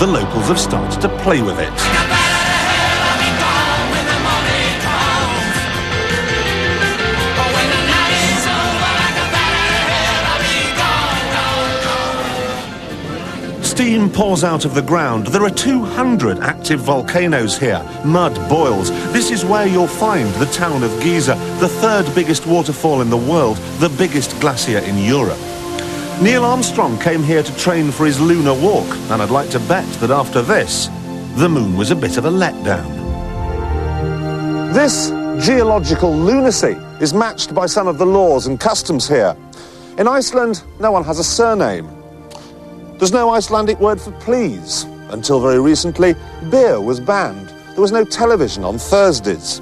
the locals have started to play with it. Steam pours out of the ground. There are 200 active volcanoes here. Mud boils. This is where you'll find the town of Jezza, the third biggest waterfall in the world, the biggest glacier in Europe. Neil Armstrong came here to train for his lunar walk, and I'd like to bet that after this, the moon was a bit of a letdown. This geological lunacy is matched by some of the laws and customs here. In Iceland, no one has a surname. There's no Icelandic word for please. Until very recently, beer was banned. There was no television on Thursdays.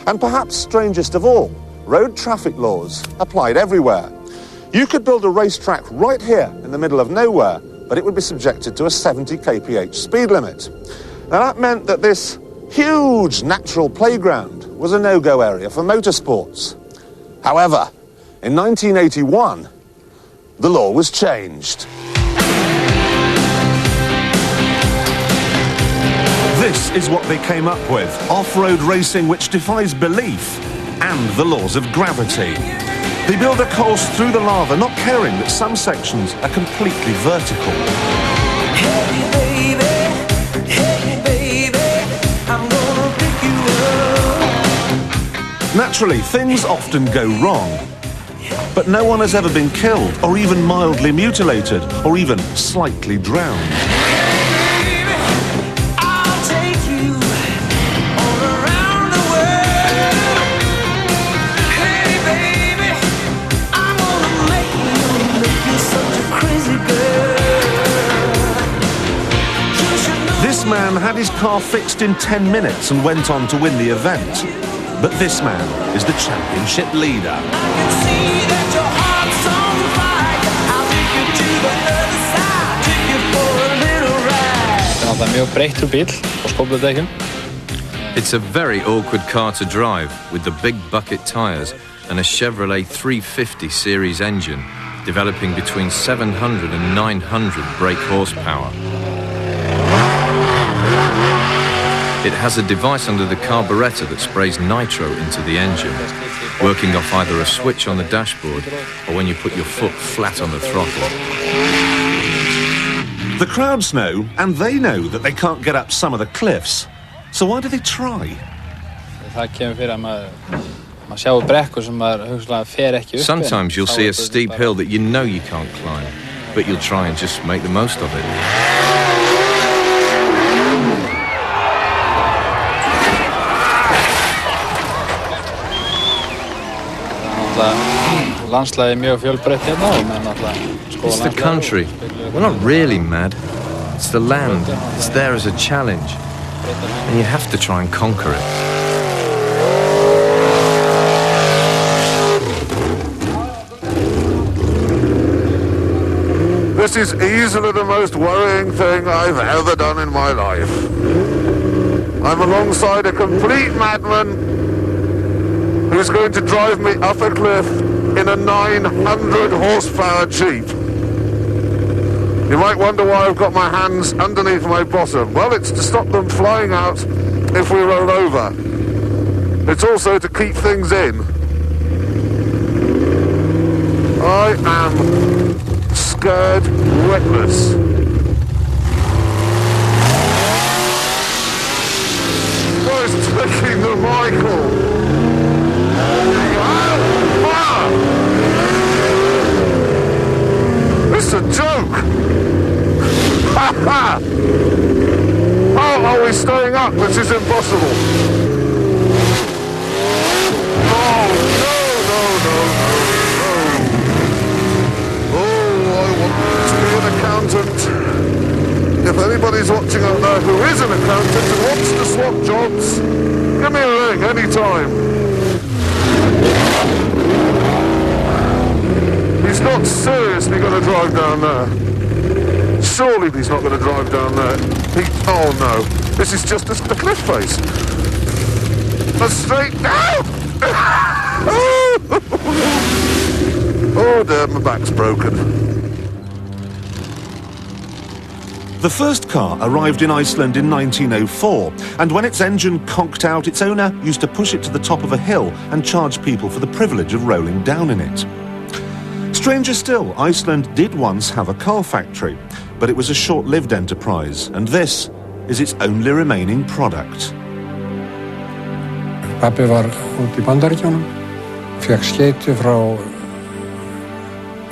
And perhaps strangest of all, road traffic laws applied everywhere. You could build a racetrack right here in the middle of nowhere, but it would be subjected to a 70 kph speed limit. Now that meant that this huge natural playground was a no-go area for motorsports. However, in 1981, the law was changed. This is what they came up with, off-road racing which defies belief and the laws of gravity. They build a course through the lava, not caring that some sections are completely vertical. Hey baby, I'm gonna pick you up. Naturally, things often go wrong. But no one has ever been killed, or even mildly mutilated, or even slightly drowned. This man had his car fixed in 10 minutes and went on to win the event. But this man is the championship leader. It's a very awkward car to drive with the big bucket tyres and a Chevrolet 350 series engine developing between 700 and 900 brake horsepower. It has a device under the carburettor that sprays nitro into the engine, working off either a switch on the dashboard or when you put your foot flat on the throttle. The crowds know, and they know that they can't get up some of the cliffs. So why do they try? Sometimes you'll see a steep hill that you know you can't climb, but you'll try and just make the most of it. It's the country. We're not really mad. It's the land. It's there as a challenge. And you have to try and conquer it. This is easily the most worrying thing I've ever done in my life. I'm alongside a complete madman who's going to drive me up a cliff in a 900 horsepower Jeep. You might wonder why I've got my hands underneath my bottom. Well, it's to stop them flying out if we roll over. It's also to keep things in. I am scared witless. Where's taking the Michael? It's a joke! Ha ha! How are we staying up? This is impossible. Oh, no. Oh, I want to be an accountant. If anybody's watching out there who is an accountant and wants to swap jobs, give me a ring anytime. He's not seriously going to drive down there. Surely he's not going to drive down there. Oh no, this is just a cliff face. A straight down! Oh dear, my back's broken. The first car arrived in Iceland in 1904, and when its engine conked out, its owner used to push it to the top of a hill and charge people for the privilege of rolling down in it. Stranger still, Iceland did once have a car factory, but it was a short-lived enterprise, and this is its only remaining product. Pabbi var út í Bandaríkjunum, fékk skeyti frá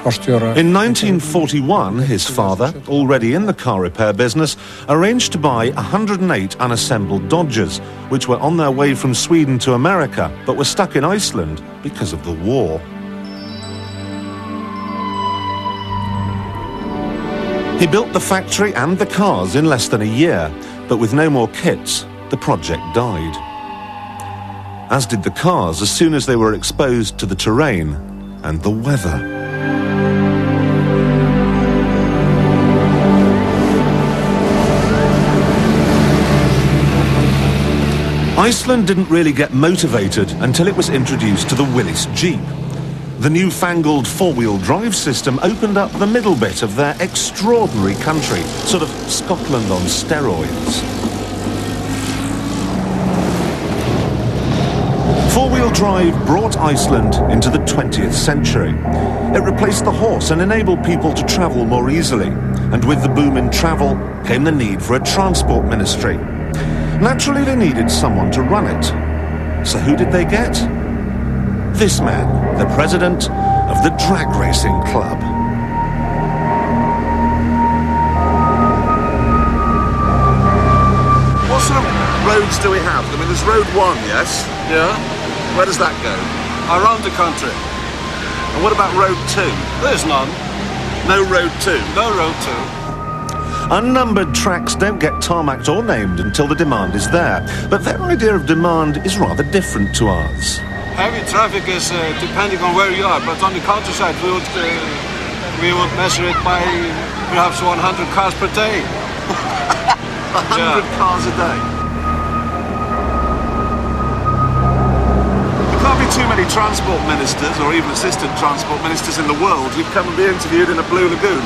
forstjóra. In 1941, his father, already in the car repair business, arranged to buy 108 unassembled Dodgers, which were on their way from Sweden to America, but were stuck in Iceland because of the war. He built the factory and the cars in less than a year, but with no more kits, the project died. As did the cars as soon as they were exposed to the terrain and the weather. Iceland didn't really get motivated until it was introduced to the Willys Jeep. The newfangled four-wheel drive system opened up the middle bit of their extraordinary country, sort of Scotland on steroids. Four-wheel drive brought Iceland into the 20th century. It replaced the horse and enabled people to travel more easily. And with the boom in travel came the need for a transport ministry. Naturally, they needed someone to run it. So who did they get? This man, the president of the drag racing club. What sort of roads do we have? I mean, there's Road 1, yes? Yeah, Where does that go? around the country. And what about Road 2? There's none. No Road 2? No road to. Unnumbered tracks don't get tarmacked or named until the demand is there. But their idea of demand is rather different to ours. Heavy traffic is depending on where you are, but on the countryside we would measure it by perhaps 100 cars per day. 100 cars a day? There can't be too many transport ministers or even assistant transport ministers in the world who've come and be interviewed in a Blue Lagoon.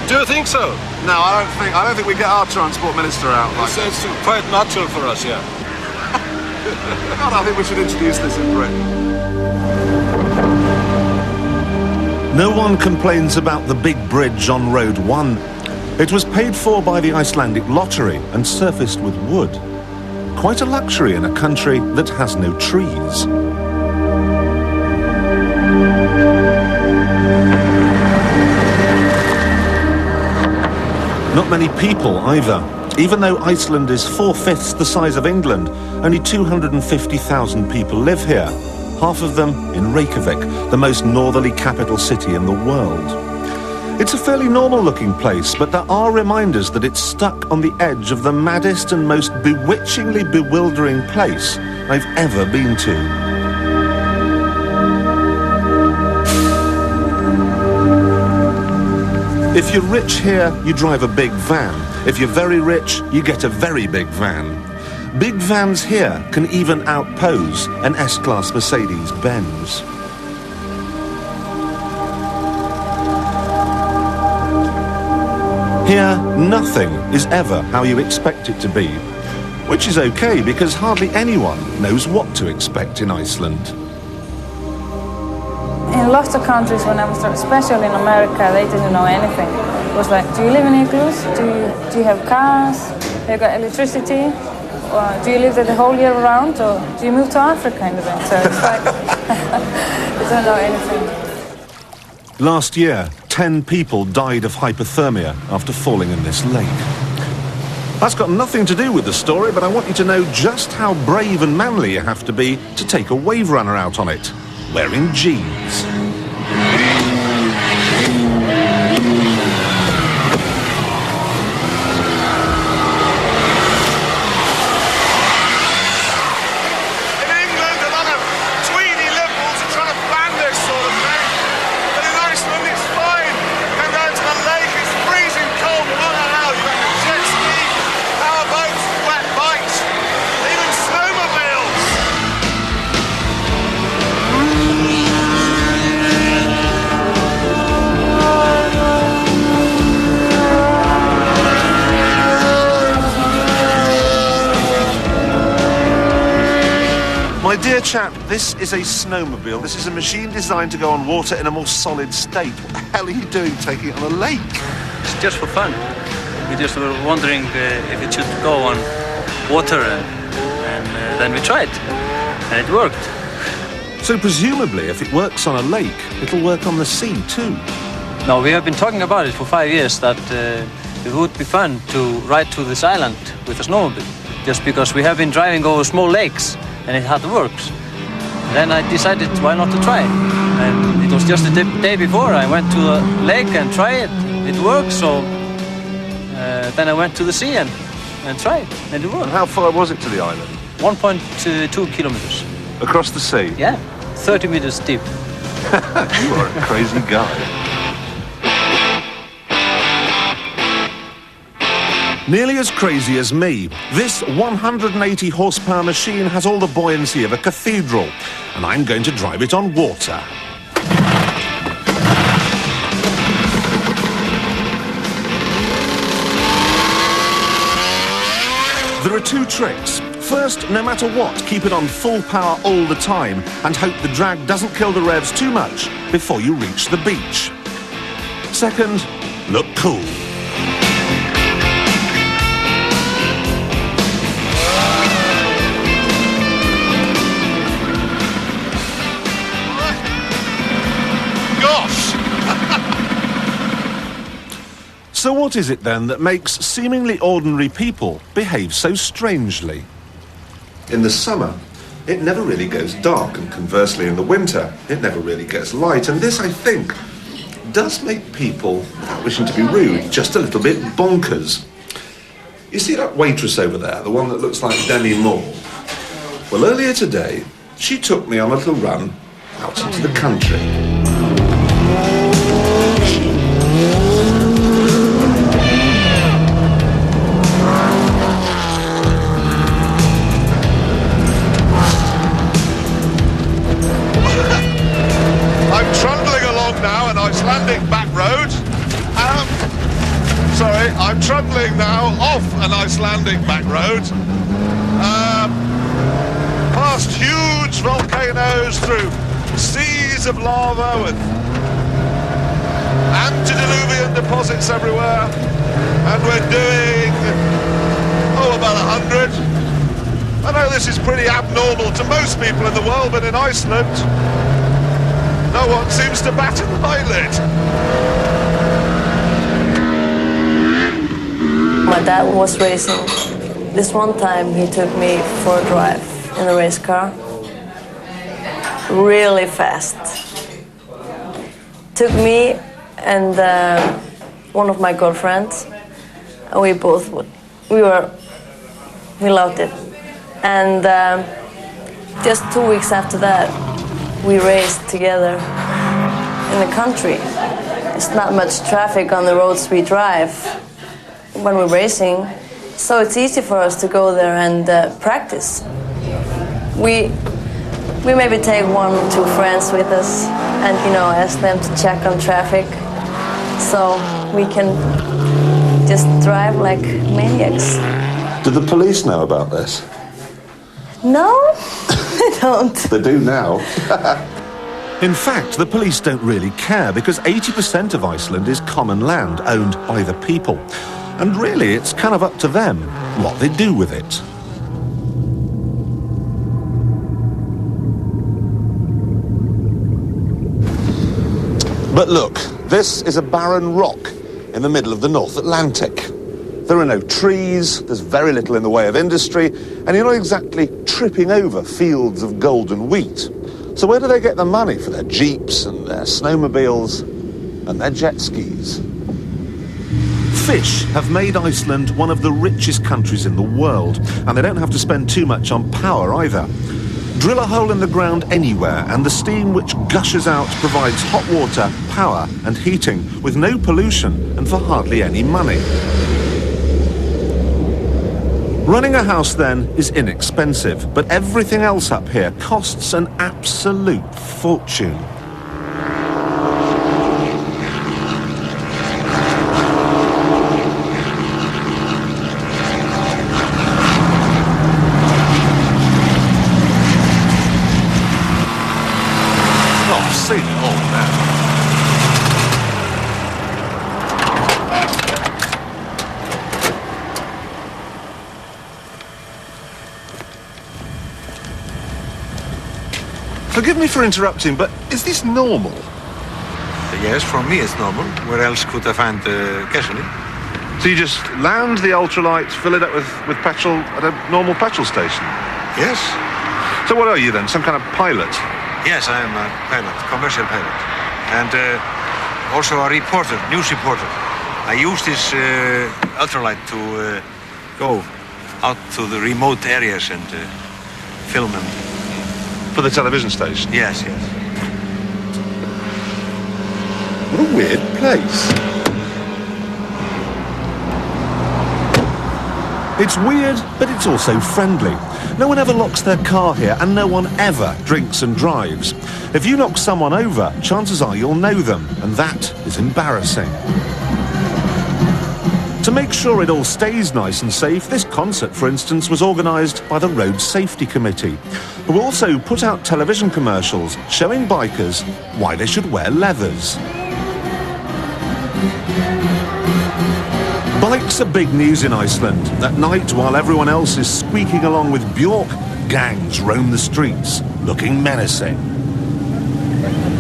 Do you think so? No, I don't think we get our transport minister out like that. It's quite natural for us, yeah. God, I think we should introduce this in Britain. No one complains about the big bridge on Road 1. It was paid for by the Icelandic lottery and surfaced with wood. Quite a luxury in a country that has no trees. Not many people either. Even though Iceland is 4/5 the size of England, only 250,000 people live here. Half of them in Reykjavik, the most northerly capital city in the world. It's a fairly normal-looking place, but there are reminders that it's stuck on the edge of the maddest and most bewitchingly bewildering place I've ever been to. If you're rich here, you drive a big van. If you're very rich, you get a very big van. Big vans here can even outpose an S-Class Mercedes-Benz. Here, nothing is ever how you expect it to be, which is okay because hardly anyone knows what to expect in Iceland. In lots of countries, when I was there, especially in America, they didn't know anything. It was like, do you live in igloos? Do you have cars? Have you got electricity? Or do you live there the whole year round? Or do you move to Africa kind of thing? So it's like, they don't know anything. Last year, 10 people died of hypothermia after falling in this lake. That's got nothing to do with the story, but I want you to know just how brave and manly you have to be to take a wave runner out on it, wearing jeans. dear chap, this is a snowmobile. This is a machine designed to go on water in a more solid state. What the hell are you doing taking it on a lake? It's just for fun. We just were wondering if it should go on water, and then we tried, and it worked. So presumably, if it works on a lake, it'll work on the sea too. No, we have been talking about it for 5 years, that it would be fun to ride to this island with a snowmobile, just because we have been driving over small lakes and it hardly works. Then I decided why not to try. And it was just the day before I went to a lake and tried it. It worked, so then I went to the sea and tried, and it worked. And how far was it to the island? 1.2 kilometers. Across the sea? Yeah, 30 meters deep. You are a crazy guy. Nearly as crazy as me, this 180 horsepower machine has all the buoyancy of a cathedral, and I'm going to drive it on water. There are two tricks. First, no matter what, keep it on full power all the time and hope the drag doesn't kill the revs too much before you reach the beach. Second, look cool. So what is it then that makes seemingly ordinary people behave so strangely? In the summer, it never really goes dark, and conversely in the winter, it never really gets light. And this, I think, does make people, without wishing to be rude, just a little bit bonkers. You see that waitress over there, the one that looks like Demi Moore? Well, earlier today, she took me on a little run out into the country. Icelandic back road. I'm trundling now off an Icelandic back road. Past huge volcanoes, through seas of lava with antediluvian deposits everywhere. And we're doing, about 100. I know this is pretty abnormal to most people in the world, but in Iceland, no one seems to bat an eyelid. My dad was racing. This one time he took me for a drive in a race car. Really fast. Took me and one of my girlfriends, and we loved it. And just 2 weeks after that, we raced together in the country. There's not much traffic on the roads we drive when we're racing, so it's easy for us to go there and practice. We maybe take 1 or 2 friends with us and ask them to check on traffic, so we can just drive like maniacs. Do the police know about this? No, they don't. They do now. In fact, the police don't really care, because 80% of Iceland is common land owned by the people. And really, it's kind of up to them what they do with it. But look, this is a barren rock in the middle of the North Atlantic. There are no trees, there's very little in the way of industry, and you're not exactly tripping over fields of golden wheat. So where do they get the money for their jeeps and their snowmobiles and their jet skis? Fish have made Iceland one of the richest countries in the world, and they don't have to spend too much on power either. Drill a hole in the ground anywhere, and the steam which gushes out provides hot water, power and heating, with no pollution and for hardly any money. Running a house, then, is inexpensive, but everything else up here costs an absolute fortune. seen it all now. Forgive me for interrupting, but is this normal? Yes, for me it's normal. Where else could I find gasoline? So you just land the ultralight, fill it up with petrol at a normal petrol station? Yes. So what are you then, some kind of pilot? Yes, I am a pilot, commercial pilot. And also a reporter, news reporter. I use this ultralight to go out to the remote areas and film them. For the television station? Yes, yes. What a weird place. It's weird, but it's also friendly. No one ever locks their car here, and no one ever drinks and drives. If you knock someone over, chances are you'll know them, and that is embarrassing. To make sure it all stays nice and safe, this concert, for instance, was organised by the Road Safety Committee, who also put out television commercials showing bikers why they should wear leathers. Bikes are big news in Iceland. At night, while everyone else is squeaking along with Bjork, gangs roam the streets, looking menacing.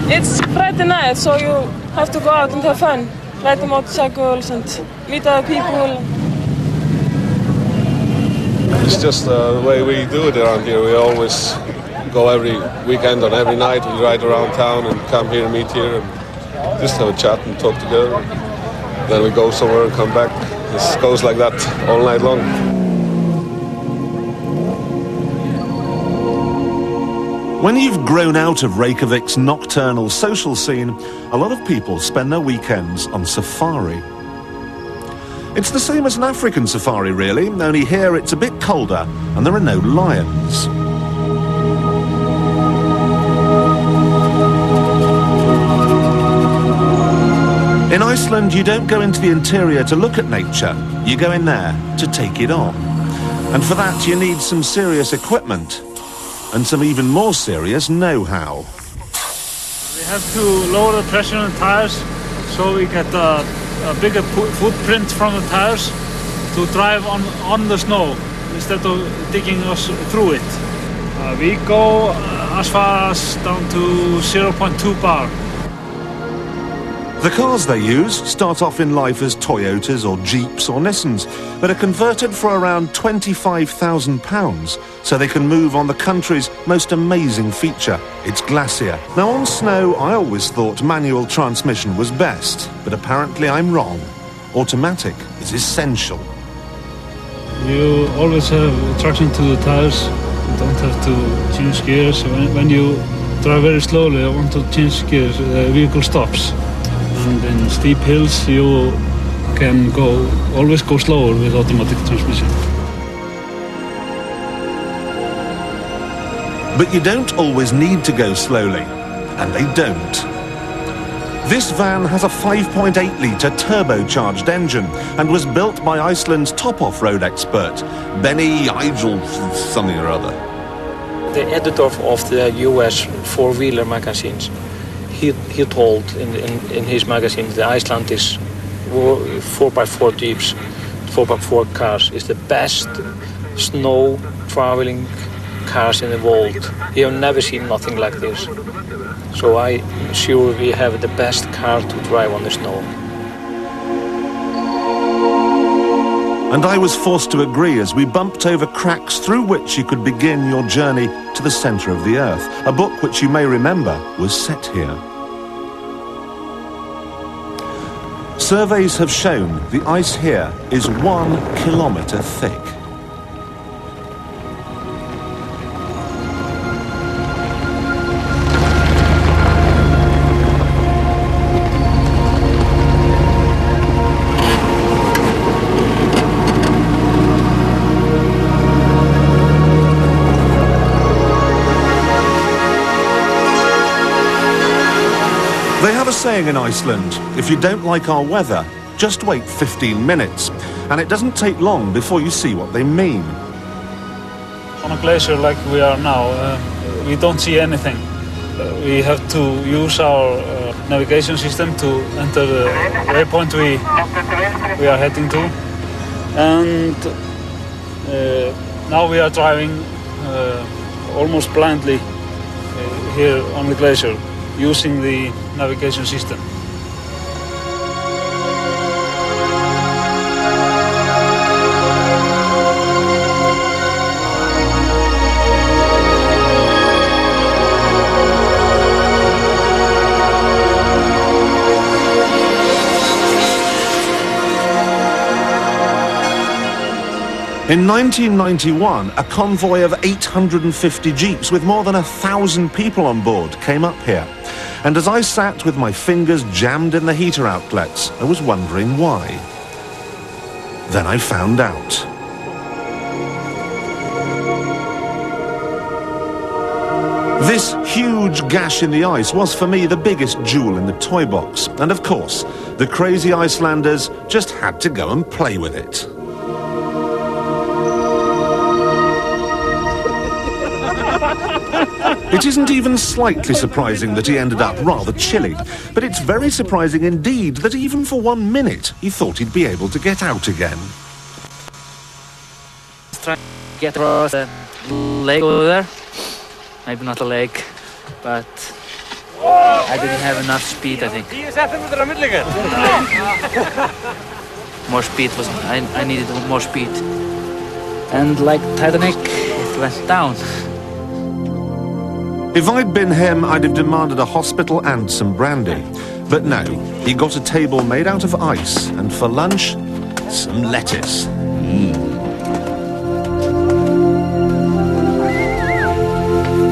It's Friday night, so you have to go out and have fun. Ride the motorcycles and meet other people. It's just the way we do it around here. We always go every weekend and every night. We ride around town and come here and meet here and just have a chat and talk together. Then we go somewhere and come back. This goes like that all night long. When you've grown out of Reykjavik's nocturnal social scene, a lot of people spend their weekends on safari. It's the same as an African safari, really, only here it's a bit colder and there are no lions. In Iceland, you don't go into the interior to look at nature, you go in there to take it on. And for that you need some serious equipment and some even more serious know-how. We have to lower the pressure on the tires so we get a bigger footprint from the tires to drive on the snow instead of digging us through it. We go as far as down to 0.2 bar. The cars they use start off in life as Toyotas or Jeeps or Nissans, but are converted for around £25,000 so they can move on the country's most amazing feature, its glacier. Now on snow, I always thought manual transmission was best, but apparently I'm wrong. Automatic is essential. You always have traction to the tires, you don't have to change gears. When you drive very slowly and want to change gears, the vehicle stops. And in steep hills you can always go slower with automatic transmission. But you don't always need to go slowly, and they don't. This van has a 5.8-litre turbocharged engine and was built by Iceland's top off-road expert, Benny Eigil something or other. The editor of the US four-wheeler magazines, he told in his magazine that Iceland is 4x4 Jeeps, 4x4 cars is the best snow traveling cars in the world. He have never seen nothing like this. So I'm sure we have the best car to drive on the snow. And I was forced to agree as we bumped over cracks through which you could begin your journey to the centre of the Earth, a book which you may remember was set here. Surveys have shown the ice here is 1 kilometre thick. They have a saying in Iceland, if you don't like our weather, just wait 15 minutes. And it doesn't take long before you see what they mean. On a glacier like we are now, we don't see anything. we have to use our navigation system to enter the waypoint we are heading to. And now we are driving almost blindly here on the glacier, using the navigation system. In 1991, a convoy of 850 jeeps with more than 1,000 people on board came up here. And as I sat with my fingers jammed in the heater outlets, I was wondering why. Then I found out. This huge gash in the ice was for me the biggest jewel in the toy box. And of course, the crazy Icelanders just had to go and play with it. It isn't even slightly surprising that he ended up rather chilly, but it's very surprising indeed that even for 1 minute he thought he'd be able to get out again. Trying to get across the lake over there. Maybe not a lake, but I didn't have enough speed, I think. More speed was, I needed more speed. And like Titanic, it went down. If I'd been him, I'd have demanded a hospital and some brandy. But no, he got a table made out of ice, and for lunch, some lettuce.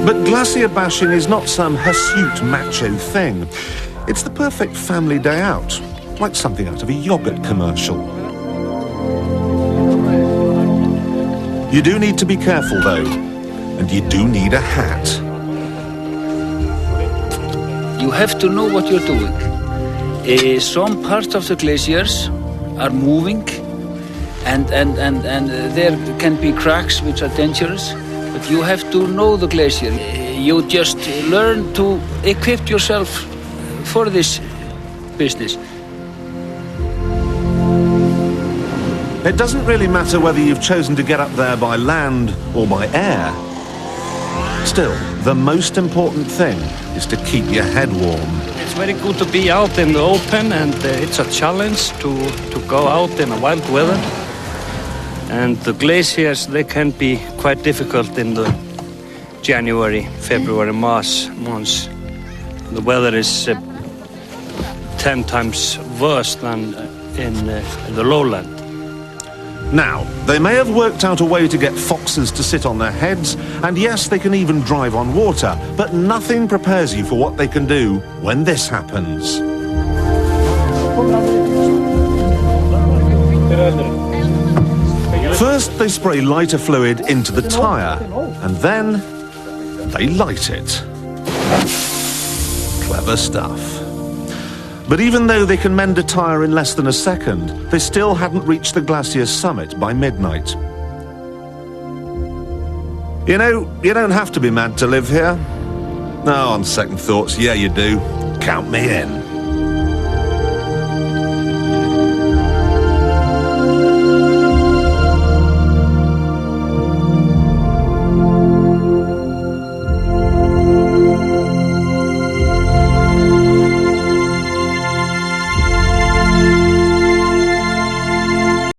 But glacier bashing is not some hirsute macho thing. It's the perfect family day out, like something out of a yogurt commercial. You do need to be careful though, and you do need a hat. You have to know what you're doing. Some parts of the glaciers are moving and there can be cracks which are dangerous, but you have to know the glacier. You just learn to equip yourself for this business. It doesn't really matter whether you've chosen to get up there by land or by air. Still, the most important thing is to keep your head warm. It's very good to be out in the open, and it's a challenge to go out in a wild weather. And the glaciers, they can be quite difficult in the January, February, March months. The weather is 10 times worse than in the lowland. Now, they may have worked out a way to get foxes to sit on their heads, and yes, they can even drive on water, but nothing prepares you for what they can do when this happens. First, they spray lighter fluid into the tyre, and then they light it. Clever stuff. But even though they can mend a tyre in less than a second, they still hadn't reached the glacier's summit by midnight. You know, you don't have to be mad to live here. No, on second thoughts, yeah you do. Count me in.